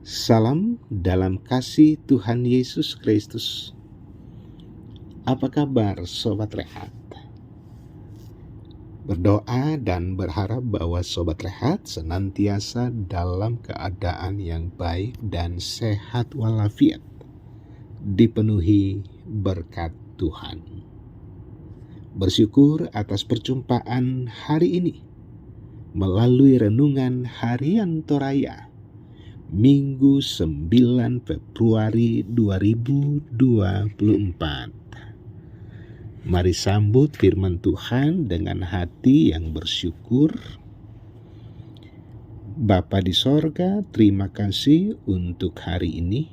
Salam dalam kasih Tuhan Yesus Kristus. Apa kabar Sobat Rehat? Berdoa dan berharap bahwa Sobat Rehat senantiasa dalam keadaan yang baik dan sehat walafiat, dipenuhi berkat Tuhan. Bersyukur atas perjumpaan hari ini melalui renungan harian Toraya Minggu 9 Februari 2024. Mari sambut firman Tuhan dengan hati yang bersyukur. Bapa di sorga, terima kasih untuk hari ini.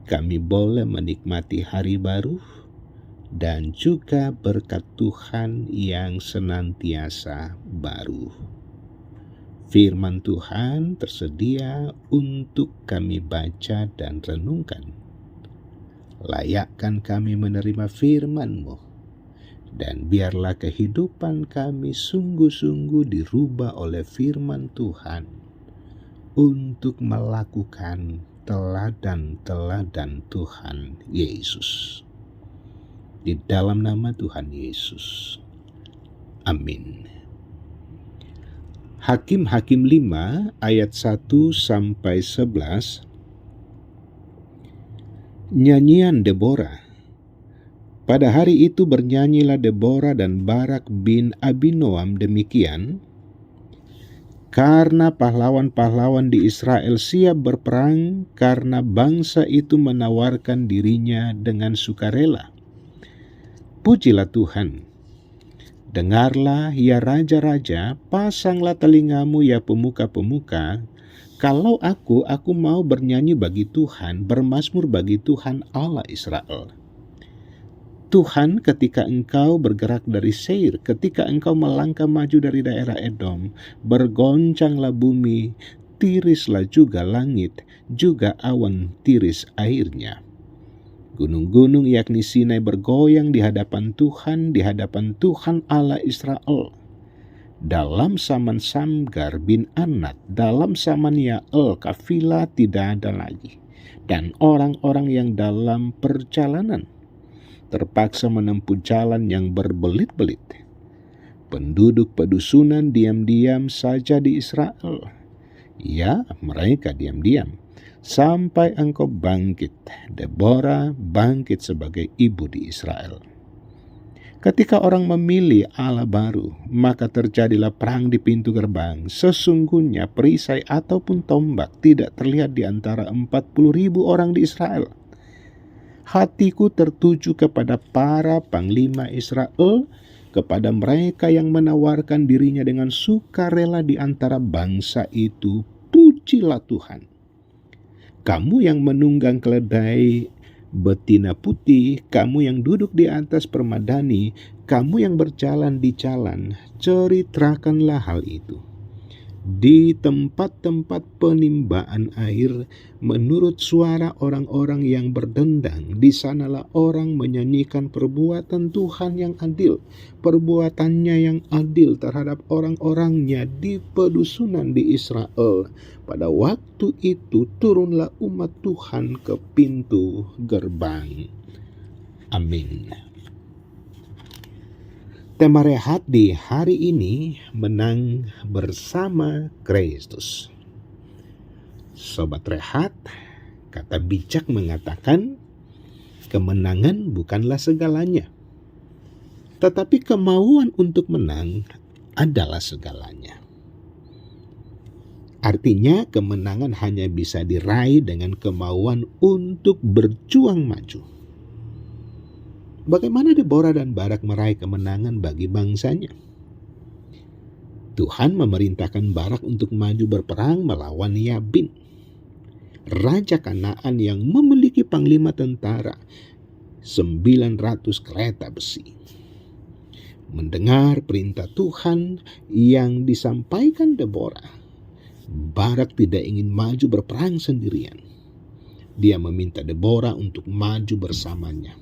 Kami boleh menikmati hari baru dan juga berkat Tuhan yang senantiasa baru. Firman Tuhan tersedia untuk kami baca dan renungkan. Layakkan kami menerima firman-Mu, dan biarlah kehidupan kami sungguh-sungguh dirubah oleh firman Tuhan untuk melakukan teladan-teladan Tuhan Yesus. Di dalam nama Tuhan Yesus. Amin. Hakim-Hakim 5 ayat 1-11. Nyanyian Deborah. Pada hari itu bernyanyilah Deborah dan Barak bin Abinoam demikian, karena pahlawan-pahlawan di Israel siap berperang, karena bangsa itu menawarkan dirinya dengan sukarela. Pujilah Tuhan. Dengarlah ya raja-raja, pasanglah telingamu ya pemuka-pemuka. Kalau aku mau bernyanyi bagi Tuhan, bermazmur bagi Tuhan Allah Israel. Tuhan, ketika engkau bergerak dari Seir, ketika engkau melangkah maju dari daerah Edom, bergoncanglah bumi, tirislah juga langit, juga awan tiris airnya. Gunung-gunung yakni Sinai bergoyang di hadapan Tuhan Allah Israel. Dalam zaman Samgar bin Anat, dalam zaman Yael, kafilah tidak ada lagi. Dan orang-orang yang dalam perjalanan terpaksa menempuh jalan yang berbelit-belit. Penduduk pedusunan diam-diam saja di Israel. Ya, mereka diam-diam. Sampai engkau bangkit, Deborah bangkit sebagai ibu di Israel. Ketika orang memilih Allah baru, maka terjadilah perang di pintu gerbang. Sesungguhnya perisai ataupun tombak tidak terlihat di antara 40.000 orang di Israel. Hatiku tertuju kepada para panglima Israel, kepada mereka yang menawarkan dirinya dengan sukarela di antara bangsa itu. Pujilah Tuhan. Kamu yang menunggang keledai betina putih, kamu yang duduk di atas permadani, kamu yang berjalan di jalan, ceritakanlah hal itu. Di tempat-tempat penimbaan air, menurut suara orang-orang yang berdendang, di sanalah orang menyanyikan perbuatan Tuhan yang adil, perbuatannya yang adil terhadap orang-orangnya di pedusunan di Israel. Pada waktu itu turunlah umat Tuhan ke pintu gerbang. Amin. Tema rehat di hari ini, menang bersama Kristus. Sobat Rehat, kata bijak mengatakan, kemenangan bukanlah segalanya, tetapi kemauan untuk menang adalah segalanya. Artinya kemenangan hanya bisa diraih dengan kemauan untuk berjuang maju. Bagaimana Deborah dan Barak meraih kemenangan bagi bangsanya? Tuhan memerintahkan Barak untuk maju berperang melawan Yabin, raja Kanaan yang memiliki panglima tentara 900 kereta besi. Mendengar perintah Tuhan yang disampaikan Deborah, Barak tidak ingin maju berperang sendirian. Dia meminta Deborah untuk maju bersamanya.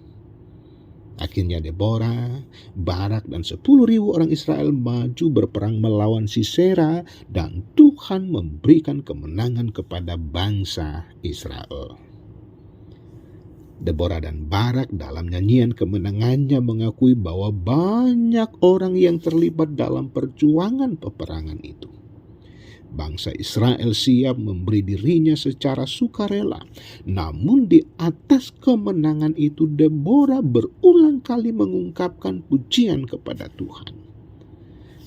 Akhirnya Deborah, Barak, dan 10.000 orang Israel maju berperang melawan Sisera, dan Tuhan memberikan kemenangan kepada bangsa Israel. Deborah dan Barak dalam nyanyian kemenangannya mengakui bahwa banyak orang yang terlibat dalam perjuangan peperangan itu. Bangsa Israel siap memberi dirinya secara sukarela. Namun di atas kemenangan itu Deborah berulang kali mengungkapkan pujian kepada Tuhan.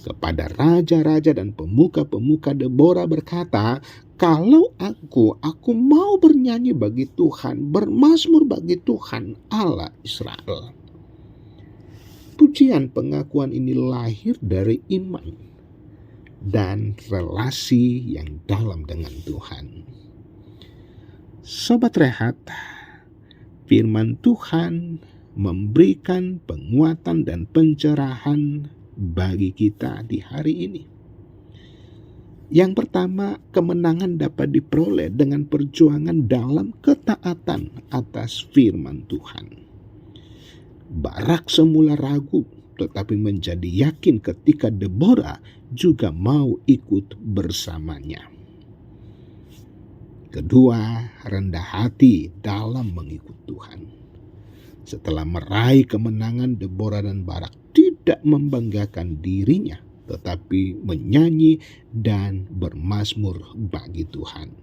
Kepada raja-raja dan pemuka-pemuka Deborah berkata, "Kalau aku mau bernyanyi bagi Tuhan, bermazmur bagi Tuhan Allah Israel." Pujian pengakuan ini lahir dari iman dan relasi yang dalam dengan Tuhan. Sobat Rehat, firman Tuhan memberikan penguatan dan pencerahan bagi kita di hari ini. Yang pertama, kemenangan dapat diperoleh dengan perjuangan dalam ketaatan atas firman Tuhan. Barak semula ragu, tetapi menjadi yakin ketika Deborah juga mau ikut bersamanya. Kedua, rendah hati dalam mengikut Tuhan. Setelah meraih kemenangan, Deborah dan Barak tidak membanggakan dirinya, tetapi menyanyi dan bermazmur bagi Tuhan.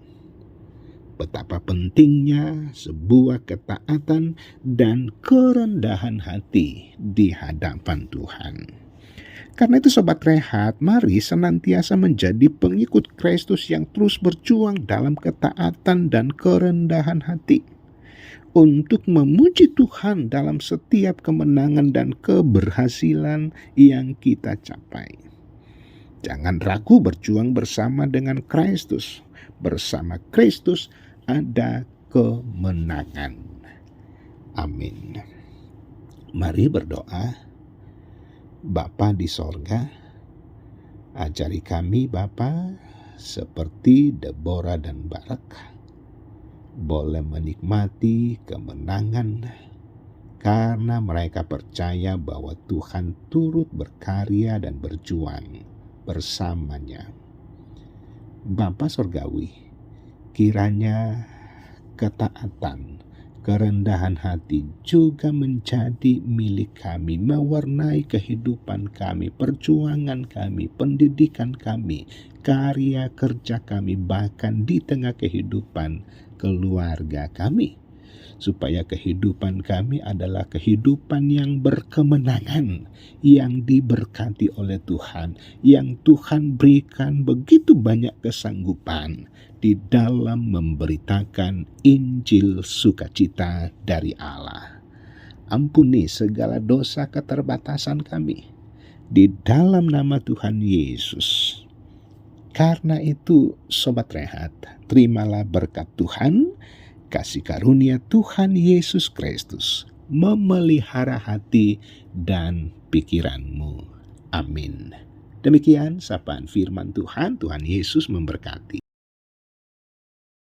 Betapa pentingnya sebuah ketaatan dan kerendahan hati di hadapan Tuhan. Karena itu Sobat Rehat, mari senantiasa menjadi pengikut Kristus yang terus berjuang dalam ketaatan dan kerendahan hati, untuk memuji Tuhan dalam setiap kemenangan dan keberhasilan yang kita capai. Jangan ragu berjuang bersama dengan Kristus. Bersama Kristus ada kemenangan. Amin. Mari berdoa. Bapa di sorga, ajari kami Bapa seperti Deborah dan Barak, boleh menikmati kemenangan karena mereka percaya bahwa Tuhan turut berkarya dan berjuang bersamanya. Bapa Sorgawi, kiranya ketaatan, kerendahan hati juga menjadi milik kami, mewarnai kehidupan kami, perjuangan kami, pendidikan kami, karya kerja kami, bahkan di tengah kehidupan keluarga kami. Supaya kehidupan kami adalah kehidupan yang berkemenangan, yang diberkati oleh Tuhan, yang Tuhan berikan begitu banyak kesanggupan di dalam memberitakan Injil sukacita dari Allah. Ampuni segala dosa keterbatasan kami di dalam nama Tuhan Yesus. Karena itu Sobat Rehat, terimalah berkat Tuhan, kasih karunia Tuhan Yesus Kristus memelihara hati dan pikiranmu. Amin. Demikian sapaan firman Tuhan. Tuhan Yesus memberkati.